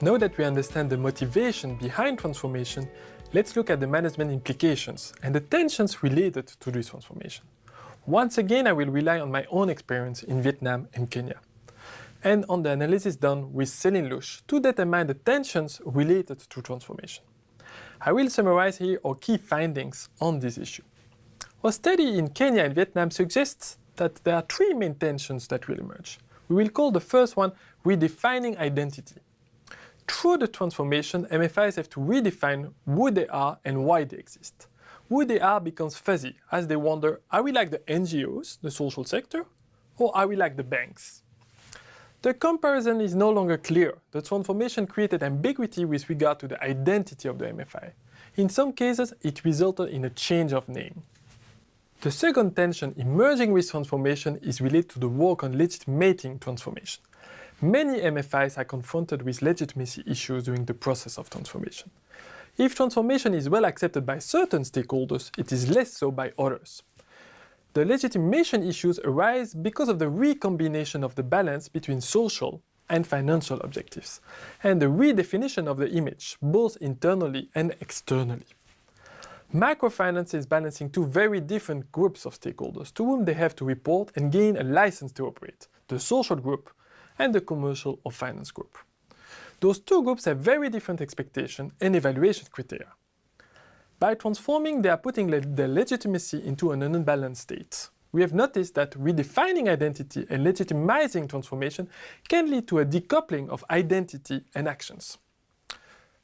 Now that we understand the motivation behind transformation, let's look at the management implications and the tensions related to this transformation. Once again, I will rely on my own experience in Vietnam and Kenya, and on the analysis done with Céline Louche to determine the tensions related to transformation. I will summarize here our key findings on this issue. Our study in Kenya and Vietnam suggests that there are three main tensions that will emerge. We will call the first one redefining identity. Through the transformation, MFIs have to redefine who they are and why they exist. Who they are becomes fuzzy as they wonder, are we like the NGOs, the social sector, or are we like the banks? The comparison is no longer clear. The transformation created ambiguity with regard to the identity of the MFI. In some cases, it resulted in a change of name. The second tension emerging with transformation is related to the work on legitimating transformation. Many MFIs are confronted with legitimacy issues during the process of transformation. If transformation is well accepted by certain stakeholders, it is less so by others. The legitimation issues arise because of the recombination of the balance between social and financial objectives, and the redefinition of the image, both internally and externally. Microfinance is balancing two very different groups of stakeholders to whom they have to report and gain a license to operate, the social group and the commercial or finance group. Those two groups have very different expectations and evaluation criteria. By transforming, they are putting their legitimacy into an unbalanced state. We have noticed that redefining identity and legitimizing transformation can lead to a decoupling of identity and actions.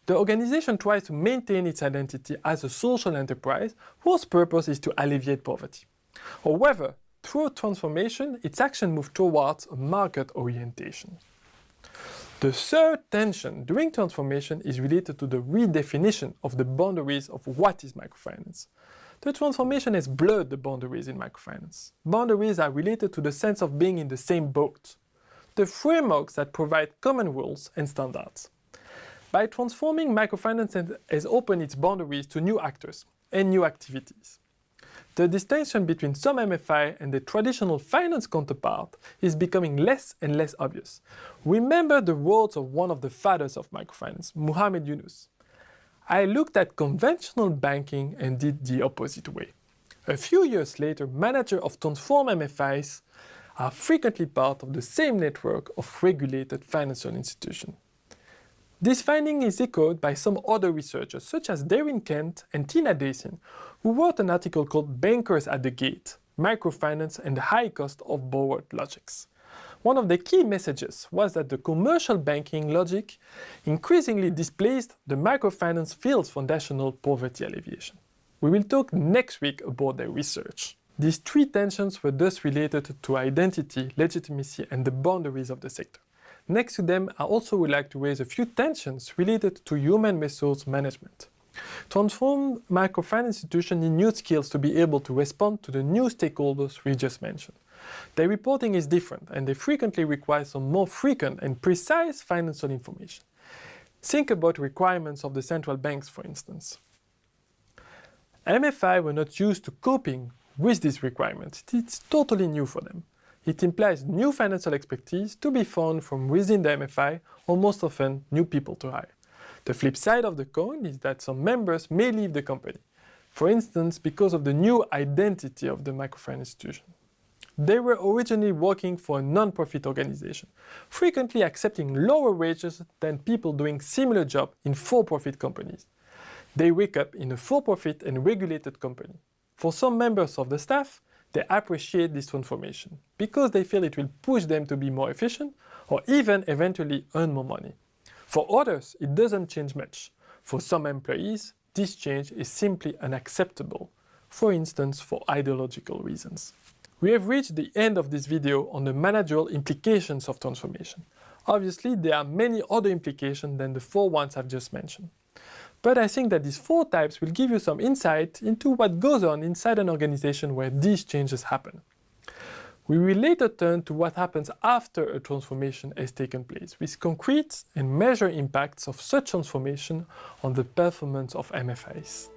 The organization tries to maintain its identity as a social enterprise whose purpose is to alleviate poverty. However, through transformation, its action moves towards a market orientation. The third tension during transformation is related to the redefinition of the boundaries of what is microfinance. The transformation has blurred the boundaries in microfinance. Boundaries are related to the sense of being in the same boat, the frameworks that provide common rules and standards. By transforming, microfinance has opened its boundaries to new actors and new activities. The distinction between some MFI and the traditional finance counterpart is becoming less and less obvious. Remember the words of one of the fathers of microfinance, Muhammad Yunus. I looked at conventional banking and did the opposite way. A few years later, managers of transformed MFIs are frequently part of the same network of regulated financial institutions. This finding is echoed by some other researchers, such as Darren Kent and Tina Dacian, who wrote an article called Bankers at the Gate, Microfinance and the High Cost of Borrowed Logics. One of the key messages was that the commercial banking logic increasingly displaced the microfinance field's foundational poverty alleviation. We will talk next week about their research. These three tensions were thus related to identity, legitimacy, and the boundaries of the sector. Next to them, I also would like to raise a few tensions related to human resource management. Transformed microfinance institutions need new skills to be able to respond to the new stakeholders we just mentioned. Their reporting is different, and they frequently require some more frequent and precise financial information. Think about requirements of the central banks, for instance. MFI were not used to coping with these requirements. It's totally new for them. It implies new financial expertise to be found from within the MFI, or most often, new people to hire. The flip side of the coin is that some members may leave the company, for instance, because of the new identity of the microfinance institution. They were originally working for a non-profit organization, frequently accepting lower wages than people doing similar jobs in for-profit companies. They wake up in a for-profit and regulated company. For some members of the staff, they appreciate this transformation because they feel it will push them to be more efficient or even eventually earn more money. For others, it doesn't change much. For some employees, this change is simply unacceptable, for instance, for ideological reasons. We have reached the end of this video on the managerial implications of transformation. Obviously, there are many other implications than the four ones I've just mentioned. But I think that these four types will give you some insight into what goes on inside an organization where these changes happen. We will later turn to what happens after a transformation has taken place, with concrete and measured impacts of such transformation on the performance of MFIs.